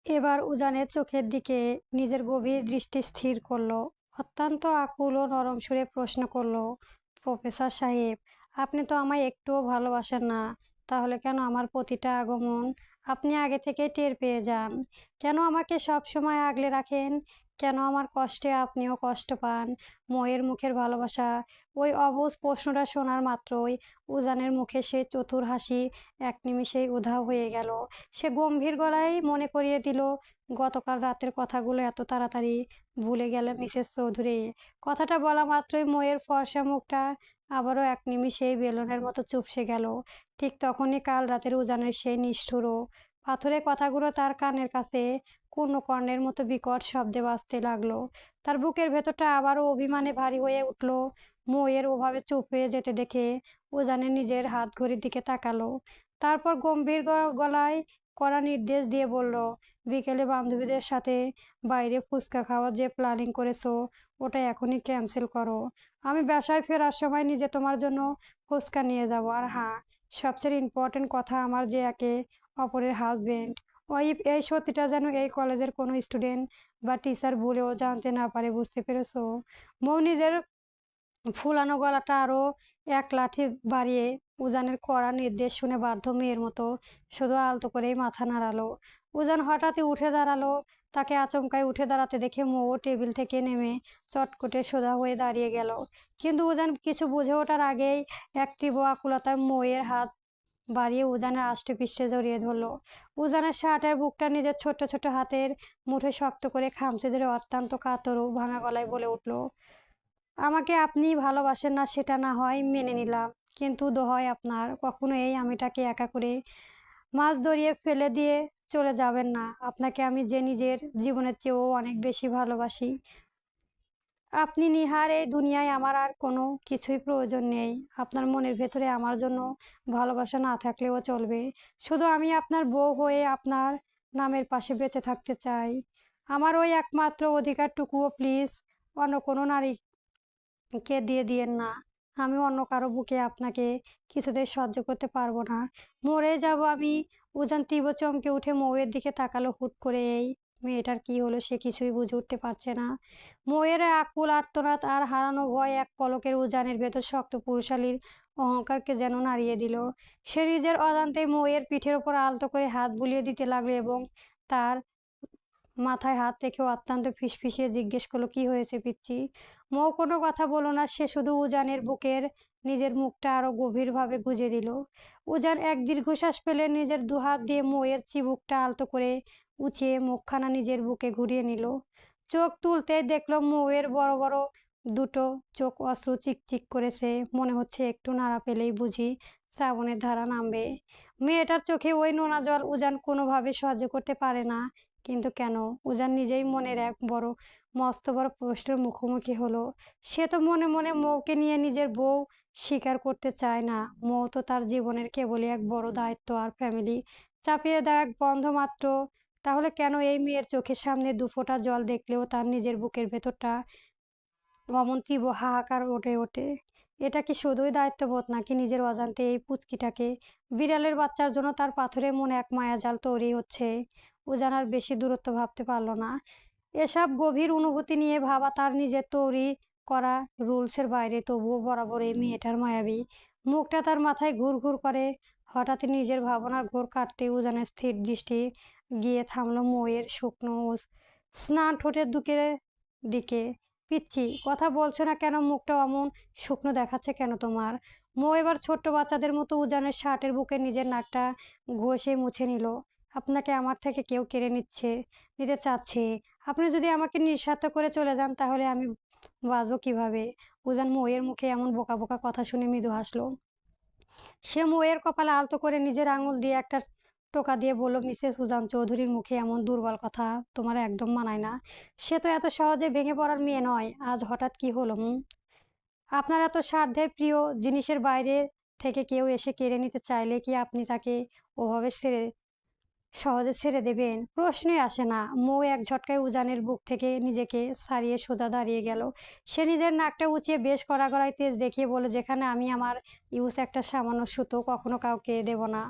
এবার উজানের চোখের দিকে নিজের গভীর দৃষ্টি স্থির করলো। অত্যন্ত আকুল ও নরম সুরে প্রশ্ন করলো, প্রফেসর সাহেব, আপনি তো আমায় একটুও ভালোবাসেন না। তাহলে কেন আমার প্রতিটা আগমন আপনি আগে থেকে টের পেয়ে যান? কেন আমাকে সব সময় আগলে রাখেন? কেন আমার কষ্টে আপনিও কষ্ট পান? ময়ের মুখের ভালোবাসা। ওই অবুঝ প্রশ্নটা শোনার মাত্রই উজানের মুখে সেই চতুর হাসি এক নিমিষেই উধাও হয়ে গেল। সে গম্ভীর গলায় মনে করিয়ে দিল, গতকাল রাতের কথাগুলো এত তাড়াতাড়ি ভুলে গেলে মিসেস চৌধুরী? কথাটা বলা মাত্রই ময়ের ফর্সা মুখটা আবারও এক নিমিষেই বেলুনের মতো চুপসে গেল। ঠিক তখনই কাল রাতের উজানের সেই নিষ্ঠুর ও পাথুরে কথাগুলো তার কানের কাছে কর্ণের মতো বিকট শব্দে বাজতে লাগলো। তার বুকের ভেতরটা আবারও অভিমানে ভারী হয়ে উঠল। ময়ের ওভাবে চুপ হয়ে যেতে দেখে উজানের নিজের হাত ঘড়ির দিকে তাকালো। তারপর গম্ভীর গলায় কড়া নির্দেশ দিয়ে বলল, বিকেলে বান্ধবীদের সাথে বাইরে ফুচকা খাওয়ার যে প্ল্যানিং করেছো ওটা এখনই ক্যান্সেল করো। আমি বাসায় ফেরার সময় নিজে তোমার জন্য ফুচকা নিয়ে যাব। আর হ্যাঁ, সবচেয়ে ইম্পর্টেন্ট কথা, আমার যে একে অপরের হাজবেন্ড, ওই এই সত্যিটা যেন এই কলেজের কোনো স্টুডেন্ট বা টিচার ভুলেও জানতে না পারে, বুঝতে পেরেছো? মৌ নিজের ফুলানো গলাটা আরো এক লাঠি বাড়িয়ে উজানের কড়া নির্দেশ শুনে বাধ্য মেয়ের মতো শুধু আলতো করেই মাথা নাড়ালো। উজান হঠাৎই উঠে দাঁড়ালো। তাকে আচমকাই উঠে দাঁড়াতে দেখে মৌ টেবিল থেকে নেমে চটকটে সোজা হয়ে দাঁড়িয়ে গেল। কিন্তু উজান কিছু বুঝে ওঠার আগেই এক তীব্র আকুলতায় মৌয়ের হাত বাড়িয়ে উজানের আষ্টে পৃষ্ঠে জড়িয়ে ধরলো। উজানের শার্টের বুকটা নিজের ছোট্ট ছোট্ট হাতের মুঠে শক্ত করে খামচে ধরে অত্যন্ত কাতর ও ভাঙা গলায় বলে উঠল, আমাকে আপনি ভালোবাসেন না সেটা না হয় মেনে নিলাম, কিন্তু দোহাই আপনার, কখনো এই আমিটাকে একা করে মাছ ধরিয়ে ফেলে দিয়ে চলে যাবেন না। আপনাকে আমি যে নিজের জীবনের চেয়েও অনেক বেশি ভালোবাসি। আপনি নিহার এই দুনিয়ায় আমার আর কোনো কিছুই প্রয়োজন নেই। আপনার মনের ভেতরে আমার জন্য ভালোবাসা না থাকলেও চলবে, শুধু আমি আপনার বউ হয়ে আপনার নামের পাশে বেঁচে থাকতে চাই। আমার ওই একমাত্র অধিকারটুকুও প্লিজ অন্য কোনো নারী কে দিয়ে দিয়েন না। আমি অন্য কারো বুকে আপনাকে কিছুতেই সহ্য করতে পারবো না। মরে যাব আমি। উজান তীব্র চমকে উঠে মৌয়ের দিকে তাকালো। হুট করে এই মেয়েটার কি হলো সে কিছুই বুঝে উঠতে পারছে না। মৌয়ের আকুল আর্তনাদ আর হারানো ভয় এক পলকের উজানের ভেতর শক্ত পুরুষালীর অহংকারকে যেন নাড়িয়ে দিল। সে নিজের অজান্তেই মৌয়ের পিঠের ওপর আলতো করে হাত বুলিয়ে দিতে লাগলো এবং তার মাথায় হাত রেখে অত্যন্ত ফিসফিসিয়ে জিজ্ঞেস করলো, কি হয়েছে পিচ্চি? মৌ কোনো কথা বলল না। সে শুধু উজানের বুকের নিজের মুখটা আরো গভীরভাবে গুজে দিল। উজান এক দীর্ঘশ্বাস ফেলে নিজের দুহাত দিয়ে মৌয়ের চিবুকটা আলতো করে উঁচিয়ে মুখখানা নিজের বুকে ঘুরিয়ে নিল। চোখ তুলতেই দেখলো মৌয়ের বড় বড় দুটো চোখ অশ্রু চিকচিক করেছে। মনে হচ্ছে একটু নাড়া পেলেই বুঝি শ্রাবণের ধারা নামবে। মেয়েটার চোখে ওই নোনা জল উজান কোনোভাবে সহ্য করতে পারে না। কিন্তু কেন? উজান নিজেই মনের এক বড় মস্ত বড় প্রশ্নের মুখোমুখি হলো। সে তো মনে মনে মৌকে নিয়ে নিজের বউ স্বীকার করতে চায় না। মৌ তো তার জীবনের কেবলই এক বড় দায়িত্ব আর ফ্যামিলি চাপিয়ে দেওয়া এক বন্ধ মাত্র। তাহলে কেন এই মেয়ের চোখের সামনে দুফোঁটা জল দেখলেও তার নিজের বুকের ভেতরটা অমন তীব্র হাহাকার ওঠে ওঠে? এটা কি শুধুই দায়িত্ববোধ, নাকি নিজের অজান্তে এই পুচকিটাকে বিড়ালের বাচ্চার জন্য তার পাথরে মনে এক মায়াজাল তৈরি হচ্ছে? উজান আর বেশি দূরত্ব ভাবতে পারল না। এসব গভীর অনুভূতি নিয়ে ভাবা তার নিজের তৈরি করা রুলসের বাইরে, তবুও বরাবর এই মেয়েটার মায়াবী মুখটা তার মাথায় ঘুর ঘুর করে। হঠাৎই নিজের ভাবনার ঘোর কাটতে উজানের স্থির দৃষ্টি গিয়ে থামলো মৌয়ের শুকনো ও স্নান ঠোঁটের দিকে। পিচ্চি, কথা বলছো না কেন? মুখটা অমন শুকনো দেখাচ্ছে কেন তোমার? মৌ এবার ছোট্ট বাচ্চাদের মতো উজানের শার্টের বুকে নিজের নাকটা ঘষে মুছে নিল। আপনাকে আমার থেকে কেউ কেড়ে নিতে চাচ্ছে। আপনি যদি আমাকে নিঃস্বার্থ করে চলে যান তাহলে আমি বাঁচবো কিভাবে? উজান মৌয়ের মুখে এমন বোকা বোকা কথা শুনে মৃদু হাসলো। সে মৌয়ের কপালে আলতো করে নিজের আঙুল দিয়ে একটা টোকা দিয়ে বলল, মিসেস উজান চৌধুরীর মুখে এমন দুর্বল কথা তোমার একদম মানায় না। সে তো এত সহজে ভেঙে পড়ার মেয়ে নয়। আজ হঠাৎ কি হলো? আপনার এত সাধ্যের প্রিয় জিনিসের বাইরে থেকে কেউ এসে কেড়ে নিতে চাইলে কি আপনি তাকে ওভাবে সহজে ছেড়ে দেবেন? প্রশ্নই আসে না। মৌ এক ঝটকায় উজানের বুক থেকে নিজেকে ছাড়িয়ে সোজা দাঁড়িয়ে গেল। সে নিজের নাকটা উঁচিয়ে বেশ কড়া গলায় তেজ দেখিয়ে বলে, যেখানে আমি আমার একটা সামান্য সুতো কখনো কাউকে দেব না,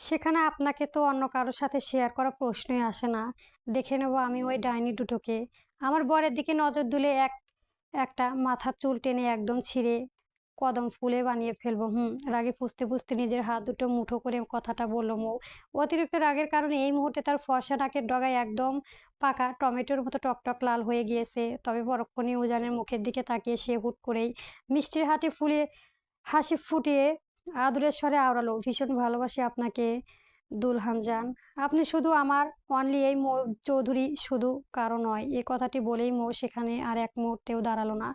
সেখানে আপনাকে তো অন্য কারো সাথে শেয়ার করার প্রশ্নই আসে না। দেখে নেব আমি ওই ডাইনি দুটোকে। আমার বরের দিকে নজর দিলে একটা মাথার চুল টেনে একদম ছিঁড়ে কদম ফুলে বানিয়ে ফেলবো। রাগে ফুঁসতে নিজের হাত দুটো মুঠো করে কথাটা বলল মৌ। অতিরিক্ত রাগের কারণে এই মুহূর্তে তার ফর্সা নাকের ডগায় একদম পাকা টমেটোর মতো টকটক লাল হয়ে গিয়েছে। তবে পরক্ষণেই উজানের মুখের দিকে তাকিয়ে সে হুট করেই মিষ্টির হাসি ফুটিয়ে আদুরের স্বরে আওড়ালো, ভীষণ ভালোবাসি আপনাকে দুলহান জান। আপনি শুধু আমার অনলি এই মৌ চৌধুরী শুধু কারো নয়। এ কথাটি বলেই মৌ সেখানে আর এক মুহূর্তেও দাঁড়ালো না।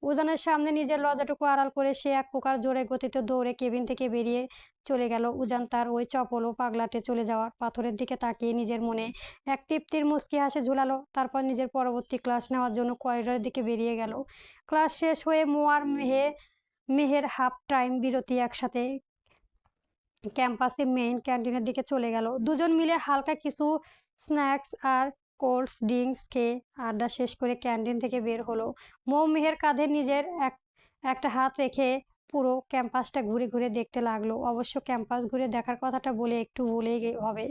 উজানের সামনে নিজের লজ্জাটুকু আড়াল করে সে এক প্রকার জোরে গতিতে দৌড়ে কেবিন থেকে বেরিয়ে চলে গেল। উজান তার ওই চপল ও পাগলাটে চলে যাওয়ার পাথরের দিকে তাকিয়ে নিজের মনে এক তৃপ্তির মুচকি হাসি ঝুলালো। তারপর নিজের পরবর্তী ক্লাস নেওয়ার জন্য করিডোরের দিকে বেরিয়ে গেল। ক্লাস শেষ হয়ে মৌ আর মেহের হাফ টাইম বিরতি একসাথে ক্যাম্পাসে মেইন ক্যান্টিনের দিকে চলে গেল। দুজন মিলে হালকা কিছু স্ন্যাক্স আর কোল্ড ড্রিঙ্কস খেয়ে আড্ডা শেষ করে ক্যান্টিন থেকে বের হলো। মৌ মেহের কাঁধে নিজের একটা হাত রেখে পুরো ক্যাম্পাসটা ঘুরে ঘুরে দেখতে লাগলো। অবশ্য ক্যাম্পাস ঘুরে দেখার কথাটা বলে একটু ভুলেই হবে,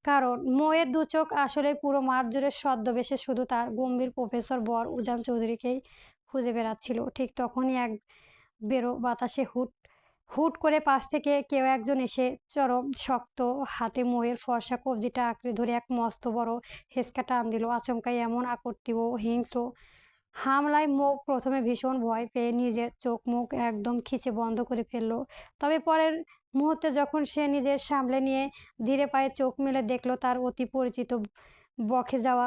কারণ মৌয়ের দু চোখ আসলে পুরো মাঠ জুড়ে ছদ্মবেশে শুধু তার গম্ভীর প্রফেসর বর উজান চৌধুরীকেই খুঁজে বেড়াচ্ছিল। ঠিক তখনই এক বেরো বাতাসে হুট হুট করে পাশ থেকে কেউ একজন এসে চরম শক্ত হাতে মৌয়ের ফর্সা কবজিটা আঁকড়ে ধরে এক মস্ত বড় হেঁচকা টান দিল। আচমকাই এমন আকর্ষণীয় ও হিংস্র হামলায় মৌ প্রথমে ভীষণ ভয় পেয়ে নিজের চোখ মুখ একদম খিচে বন্ধ করে ফেলল। তবে পরের মুহূর্তে যখন সে নিজের সামলে নিয়ে ধীরে পায়ে চোখ মেলে দেখল তার অতি পরিচিত বকে যাওয়া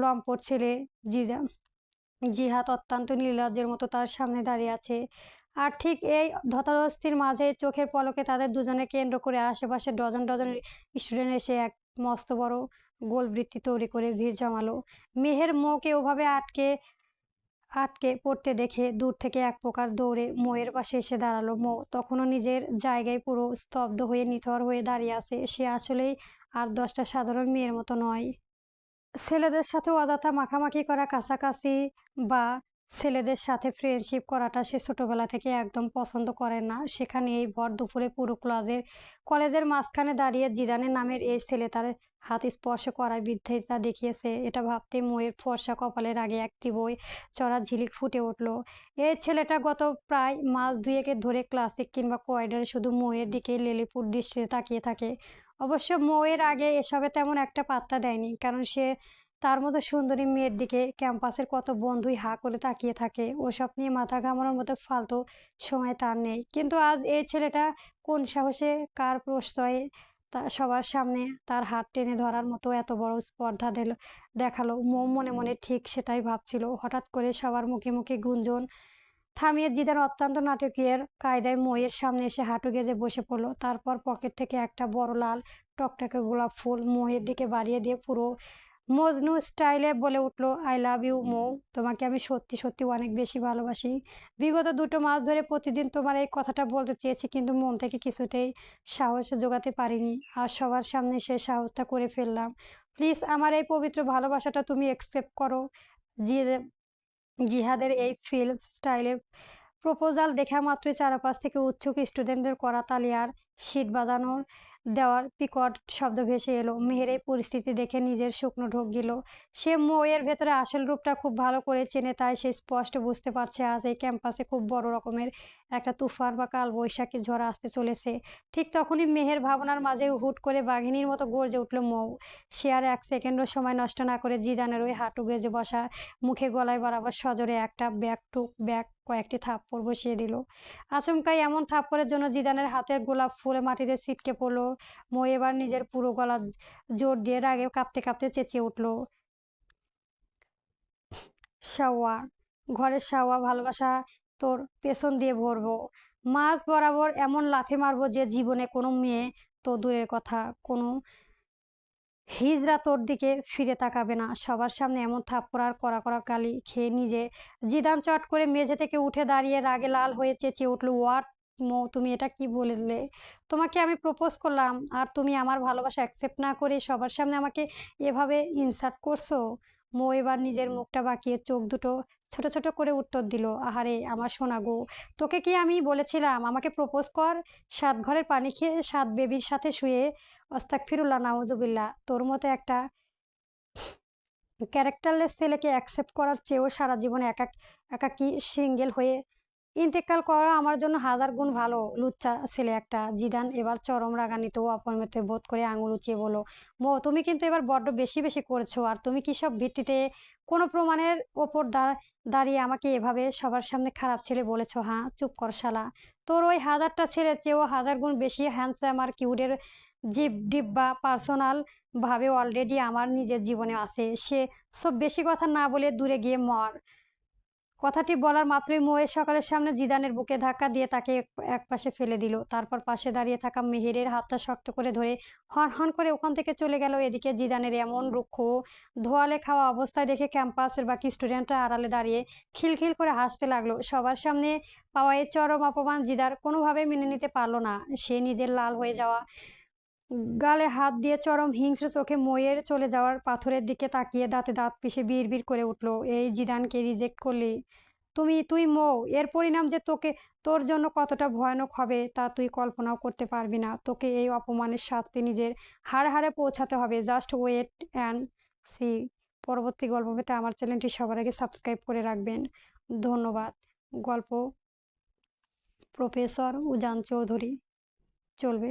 লম্পট ছেলে জিহাদ অত্যন্ত নির্লজ্জের মতো তার সামনে দাঁড়িয়ে আছে। আর ঠিক এই ধতাধস্তির মাঝে চোখের পলকে তাদের দুজনে কেন্দ্র করে আশেপাশে ডজন ডজন স্টুডেন্ট এসে এক মস্ত বড় গোলবৃত্তি তৈরি করে ভিড় জমালো। মেহের মৌকে ওভাবে আটকে আটকে পড়তে দেখে দূর থেকে এক প্রকার দৌড়ে মৌয়ের পাশে এসে দাঁড়ালো। মৌ তখনও নিজের জায়গায় পুরো স্তব্ধ হয়ে নিথর হয়ে দাঁড়িয়ে আছে। সে আসলেই আর 10টা সাধারণ মেয়ের মতো নয়। ছেলেদের সাথে অযথা মাখামাখি করা, কাছাকাছি বা ছেলেদের সাথে ফ্রেন্ডশিপ করাটা সে ছোটবেলা থেকে একদম পছন্দ করে না। সেখানে এই ভর দুপুরে পুরো কলেজের মাঝখানে দাঁড়িয়ে জিদানের নামের এই ছেলে তার হাত স্পর্শ করায় বিদ্ধতা দেখিয়েছে। এটা ভাবতে ময়ের ফর্সা কপালের আগে একটি বই চড়া ঝিলিক ফুটে উঠল। এই ছেলেটা গত প্রায় মাস দুয়েকের ধরে ক্লাসিক কিংবা করিডোরে শুধু ময়ের দিকে লেলিপুর দৃষ্টিতে তাকিয়ে থাকে। অবশ্য মৌয়ের আগে এসবে তেমন একটা পাত্তা দেয়নি, কারণ সে তার মতো সুন্দরী মেয়ের দিকে ক্যাম্পাসের কত বন্ধুই হা করে তাকিয়ে থাকে। ওসব নিয়ে মাথা ঘামানোর মতো ফালতু সময় তার নেই। কিন্তু আজ এই ছেলেটা কোন সাহসে কার প্রশ্রয়ে সবার সামনে তার হাত টেনে ধরার মতো এত বড় স্পর্ধা দেখালো। মৌ মনে মনে ঠিক সেটাই ভাবছিল। হঠাৎ করে সবার মুখে মুখে গুঞ্জন থামিয়ে জিদান অত্যন্ত নাটকীয় কায়দায় মইয়ের সামনে এসে হাঁটু গেজে বসে পড়ল। তারপর পকেট থেকে একটা বড় লাল টকটকে গোলাপ ফুল মইয়ের দিকে বাড়িয়ে দিয়ে পুরো মজনু স্টাইলে বলে উঠল, আই লাভ ইউ মৌ, তোমাকে আমি সত্যি সত্যি অনেক বেশি ভালোবাসি। বিগত 2 মাস ধরে প্রতিদিন তোমার এই কথাটা বলতে চেয়েছি, কিন্তু মন থেকে কিছুতেই সাহস জোগাতে পারিনি। আর সবার সামনে সে সাহসটা করে ফেললাম। প্লিজ আমার এই পবিত্র ভালোবাসাটা তুমি অ্যাকসেপ্ট করো। জি জিহাদের এই ফিল্ম স্টাইলের প্রপোজাল দেখা মাত্রই চারপাশ থেকে উৎসুক স্টুডেন্টদের করাতালি আর শিট বাজানোর দেওয়ার বিকট শব্দ ভেসে এলো। মেহের এই পরিস্থিতি দেখে নিজের শুকনো ঢোক গেল। সে মৌয়ের ভেতরে আসল রূপটা খুব ভালো করে চেনে, তাই সে স্পষ্ট বুঝতে পারছে আজ এই ক্যাম্পাসে খুব বড় রকমের একটা তুফান বা কাল বৈশাখী ঝড় আসতে চলেছে। ঠিক তখনই মেহের ভাবনার মাঝে হুট করে বাঘিনীর মতো গর্জে উঠল মৌ। সে আর এক সেকেন্ডও সময় নষ্ট না করে জিদানের ওই হাঁটু গেজে বসা মুখে গলায় বরাবর সজোরে একটা ব্যাক টু ব্যাক কয়েকটি থাপ্পড় বসিয়ে দিল। আচমকাই এমন থাপ্পড়ের জন্য জিদানের হাতের গোলাপ ফুলে মাটিতে ছিটকে পড়ল। মই এবার নিজের পুরো গলা জোর দিয়ে রাগে কাঁপতে কাঁপতে চেঁচিয়ে উঠল, শাওয়া, ঘরের শাওয়া, ভালোবাসা তোর পেছন দিয়ে ভরবো, মাঝ বরাবর এমন লাথি মারবো যে জীবনে কোনো মেয়ে তো দূরের কথা, কোনো হিজড়া তোর দিকে ফিরে তাকাবে না। সবার সামনে এমন থাপ্পড় আর কড়া কড়া গালি খেয়ে জিদান চট করে মেঝে থেকে উঠে দাঁড়িয়ে রাগে লাল হয়ে চেঁচিয়ে উঠল, হোয়াট মৌ, তুমি এটা কি বললে? তোমাকে আমি প্রপোজ করলাম আর তুমি আমার ভালোবাসা অ্যাকসেপ্ট না করে সবার সামনে আমাকে এভাবে ইনসাল্ট করছো? মৌ এবার নিজের মুখটা বাঁকিয়ে চোখ দুটো ছোট ছোট করে উত্তর দিল, আহারে আমার সোনা গো, তোকে কি আমি বলেছিলাম আমাকে প্রপোজ কর? 7 ঘরের পানি খেয়ে 7 বেবির সাথে শুয়ে আস্তাগফিরুল্লাহ নাউজুবিল্লাহ, তোর মতো একটা ক্যারেক্টারলেস ছেলেকে অ্যাকসেপ্ট করার চেয়েও সারা জীবন একাকী সিঙ্গেল হয়ে ইন্তেকাল করা আমার জন্য হাজার গুণ ভালো। লুচ্চা ছেলে একটা। জিদান এবার চরম রাগান্বিত ও অপমানিত বোধ করে আঙুল উঁচিয়ে বলল, তুমি কিন্তু এবার বড্ড বেশি বেশি করছো। আর তুমি কি সব ভিত্তিতে কোনো প্রমাণের ওপর দাঁড়িয়ে আমাকে এভাবে সবার সামনে খারাপ ছেলে বলেছো? হ্যাঁ, চুপ কর শালা। তোর ওই হাজারটা ছেলের চেয়েও হাজার গুণ বেশি হ্যান্ডসাম আর কিউটের ডিব্বা পার্সোনাল ভাবে অলরেডি আমার নিজের জীবনে আছে। সে সব বেশি কথা না বলে দূরে গিয়ে মর। কথাটি বলার মাত্রই মোয়ের সকালের সামনে জিদানের বুকে ধাক্কা দিয়ে তাকে একপাশে ফেলে দিল। তারপর পাশে দাঁড়িয়ে থাকা মেহেরের হাতটা শক্ত করে ধরে হন হন করে ওখান থেকে চলে গেল। এদিকে জিদানের এমন রুক্ষ ধোয়ালে খাওয়া অবস্থায় দেখে ক্যাম্পাসের বাকি স্টুডেন্টরা আড়ালে দাঁড়িয়ে খিলখিল করে হাসতে লাগলো। সবার সামনে পাওয়া এই চরম অপমান জিদার কোনোভাবে মেনে নিতে পারল না। সে নিজের লাল হয়ে যাওয়া গালে হাত দিয়ে চরম হিংস্র চোখে মইয়ের চলে যাওয়ার পাথরের দিকে তাকিয়ে দাঁতে দাঁত পিষে বিড়বিড় করে উঠল, এই জিদানকে রিজেক্ট করলি তুই মৌ, এর পরিণাম যে তোর জন্য কতটা ভয়ানক হবে তা তুই কল্পনাও করতে পারবি না। তোকে এই অপমানের শাস্তি নিজের হাড়ে হাড়ে পৌঁছাতে হবে। Just wait and see. পরবর্তী গল্প পেতে আমার চ্যানেলটি সবার আগে সাবস্ক্রাইব করে রাখবেন। ধন্যবাদ। গল্প প্রফেসর উজান চৌধুরী। চলবে।